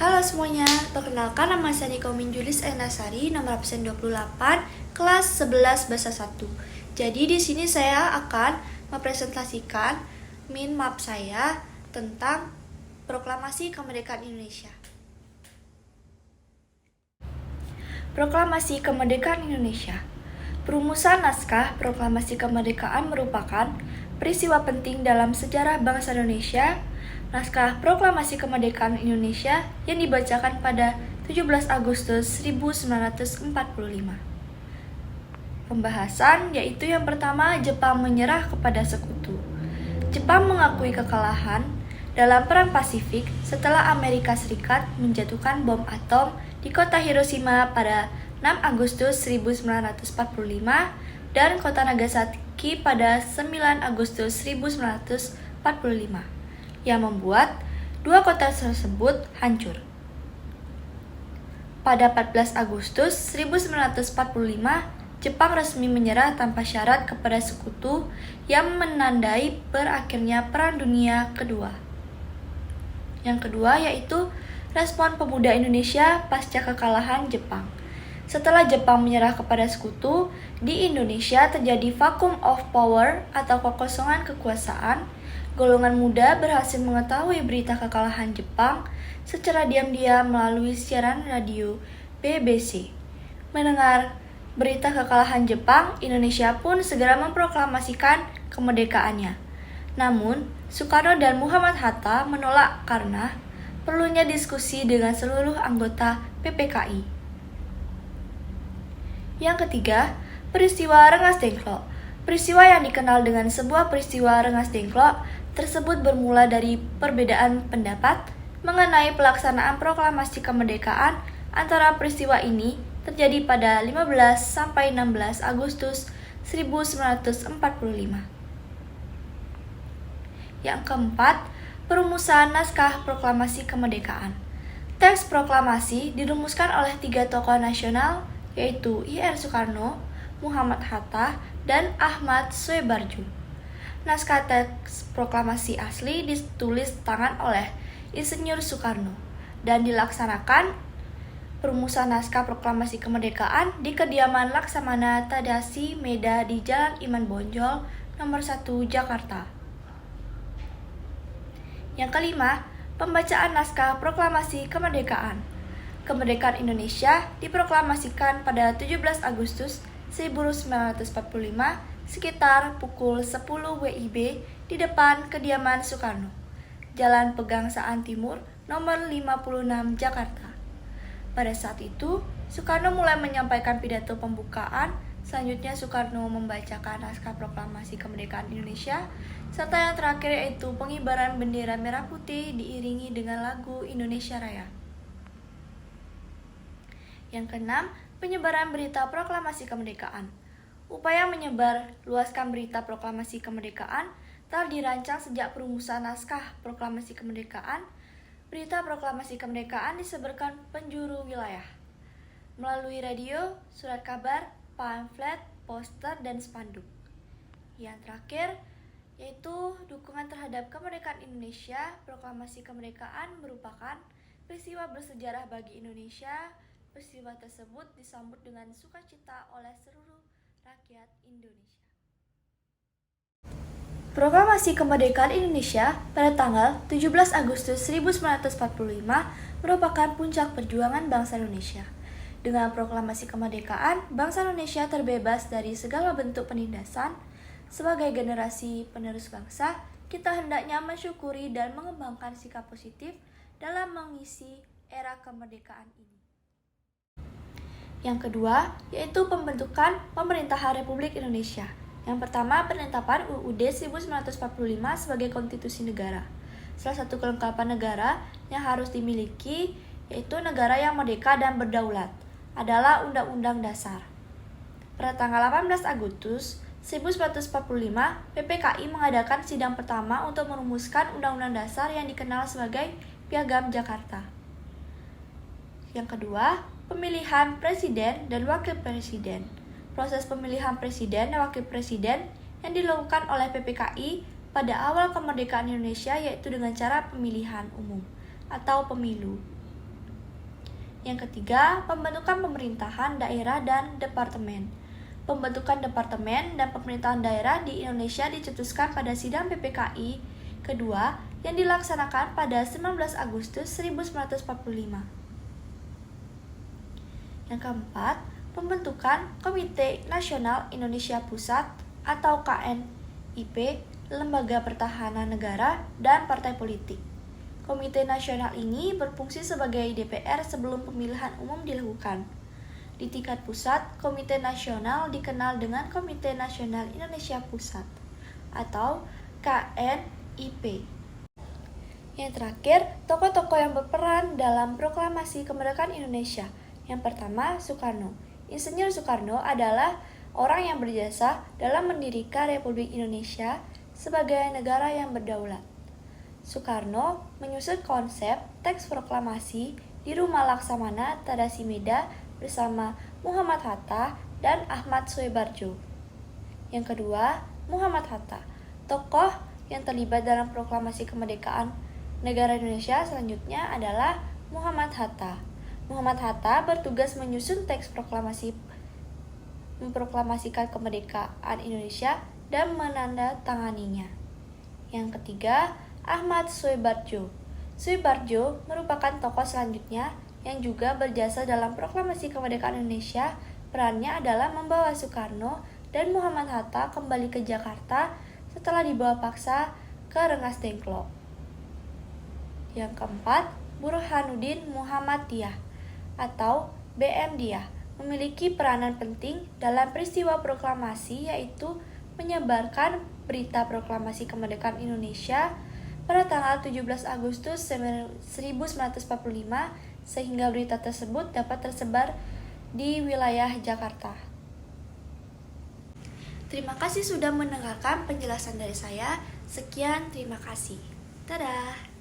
Halo semuanya, perkenalkan nama saya Nikomin Julis Enasari, nomor absen 28, kelas 11 bahasa 1. Jadi di sini saya akan mempresentasikan mind map saya tentang Proklamasi Kemerdekaan Indonesia. Proklamasi Kemerdekaan Indonesia. Perumusan naskah Proklamasi Kemerdekaan merupakan peristiwa penting dalam sejarah bangsa Indonesia. Naskah Proklamasi Kemerdekaan Indonesia yang dibacakan pada 17 Agustus 1945. Pembahasan yaitu yang pertama, Jepang menyerah kepada sekutu. Jepang mengakui kekalahan dalam Perang Pasifik setelah Amerika Serikat menjatuhkan bom atom di kota Hiroshima pada 6 Agustus 1945 dan kota Nagasaki pada 9 Agustus 1945. Yang membuat dua kota tersebut hancur. Pada 14 Agustus 1945, Jepang resmi menyerah tanpa syarat kepada sekutu yang menandai berakhirnya Perang Dunia Kedua. Yang kedua yaitu respon pemuda Indonesia pasca kekalahan Jepang. Setelah Jepang menyerah kepada sekutu, di Indonesia terjadi vacuum of power atau kekosongan kekuasaan. Golongan muda berhasil mengetahui berita kekalahan Jepang secara diam-diam melalui siaran radio BBC. Mendengar berita kekalahan Jepang, Indonesia pun segera memproklamasikan kemerdekaannya. Namun, Soekarno dan Muhammad Hatta menolak karena perlunya diskusi dengan seluruh anggota PPKI. Yang ketiga, peristiwa Rengas Dengklok. Peristiwa yang dikenal dengan sebuah peristiwa Rengas Dengklok tersebut bermula dari perbedaan pendapat mengenai pelaksanaan proklamasi kemerdekaan antara peristiwa ini terjadi pada 15 sampai 16 Agustus 1945. Yang keempat, perumusan naskah proklamasi kemerdekaan. Teks proklamasi dirumuskan oleh 3 tokoh nasional yaitu I.R. Soekarno, Muhammad Hatta, dan Ahmad Soebarjo. Naskah teks proklamasi asli ditulis tangan oleh Insinyur Soekarno dan dilaksanakan perumusan naskah proklamasi kemerdekaan di kediaman Laksamana Tadasi Meda di Jalan Iman Bonjol, nomor 1 Jakarta. Yang kelima, pembacaan naskah proklamasi kemerdekaan. Kemerdekaan Indonesia diproklamasikan pada 17 Agustus 1945 sekitar pukul 10 WIB di depan kediaman Soekarno, Jalan Pegangsaan Timur, nomor 56 Jakarta. Pada saat itu, Soekarno mulai menyampaikan pidato pembukaan. Selanjutnya Soekarno membacakan naskah proklamasi kemerdekaan Indonesia, serta yang terakhir yaitu pengibaran bendera merah putih diiringi dengan lagu Indonesia Raya. Yang keenam, penyebaran berita proklamasi kemerdekaan. Upaya menyebar luaskan berita proklamasi kemerdekaan telah dirancang sejak perumusan naskah proklamasi kemerdekaan. Berita proklamasi kemerdekaan disebarkan penjuru wilayah melalui radio, surat kabar, pamflet, poster, dan spanduk. Yang terakhir yaitu dukungan terhadap kemerdekaan Indonesia. Proklamasi kemerdekaan merupakan peristiwa bersejarah bagi Indonesia. Peristiwa tersebut disambut dengan sukacita oleh seluruh rakyat Indonesia. Proklamasi Kemerdekaan Indonesia pada tanggal 17 Agustus 1945 merupakan puncak perjuangan bangsa Indonesia. Dengan proklamasi kemerdekaan, bangsa Indonesia terbebas dari segala bentuk penindasan. Sebagai generasi penerus bangsa, kita hendaknya mensyukuri dan mengembangkan sikap positif dalam mengisi era kemerdekaan ini. Yang kedua, yaitu pembentukan Pemerintahan Republik Indonesia. Yang pertama, penetapan UUD 1945 sebagai konstitusi negara. Salah satu kelengkapan negara yang harus dimiliki, yaitu negara yang merdeka dan berdaulat, adalah Undang-Undang Dasar. Pada tanggal 18 Agustus 1945, PPKI mengadakan sidang pertama untuk merumuskan Undang-Undang Dasar yang dikenal sebagai Piagam Jakarta. Yang kedua, pemilihan Presiden dan Wakil Presiden. Proses pemilihan Presiden dan Wakil Presiden yang dilakukan oleh PPKI pada awal kemerdekaan Indonesia yaitu dengan cara pemilihan umum atau pemilu. Yang ketiga, pembentukan pemerintahan daerah dan departemen. Pembentukan departemen dan pemerintahan daerah di Indonesia dicetuskan pada sidang PPKI kedua yang dilaksanakan pada 19 Agustus 1945. Yang keempat, pembentukan Komite Nasional Indonesia Pusat atau KNIP, Lembaga Pertahanan Negara, dan partai politik. Komite Nasional ini berfungsi sebagai DPR sebelum pemilihan umum dilakukan. Di tingkat pusat, Komite Nasional dikenal dengan Komite Nasional Indonesia Pusat atau KNIP. Yang terakhir, tokoh-tokoh yang berperan dalam proklamasi kemerdekaan Indonesia. Yang pertama, Soekarno. Insinyur Soekarno adalah orang yang berjasa dalam mendirikan Republik Indonesia sebagai negara yang berdaulat. Soekarno menyusun konsep teks proklamasi di Rumah Laksamana Tadasimeda bersama Muhammad Hatta dan Ahmad Soebarjo. Yang kedua, Muhammad Hatta, tokoh yang terlibat dalam proklamasi kemerdekaan negara Indonesia selanjutnya adalah Muhammad Hatta. Muhammad Hatta bertugas menyusun teks proklamasi memproklamasikan kemerdekaan Indonesia dan menandatanganinya. Yang ketiga, Ahmad Soebarjo. Soebarjo merupakan tokoh selanjutnya yang juga berjasa dalam proklamasi kemerdekaan Indonesia. Perannya adalah membawa Soekarno dan Muhammad Hatta kembali ke Jakarta setelah dibawa paksa ke Rengas Dengklok. Yang keempat, Burhanuddin Muhammadiyah atau BMDiyah memiliki peranan penting dalam peristiwa proklamasi, yaitu menyebarkan berita proklamasi kemerdekaan Indonesia pada tanggal 17 Agustus 1945 sehingga berita tersebut dapat tersebar di wilayah Jakarta. Terima kasih sudah mendengarkan penjelasan dari saya. Sekian, terima kasih. Dadah.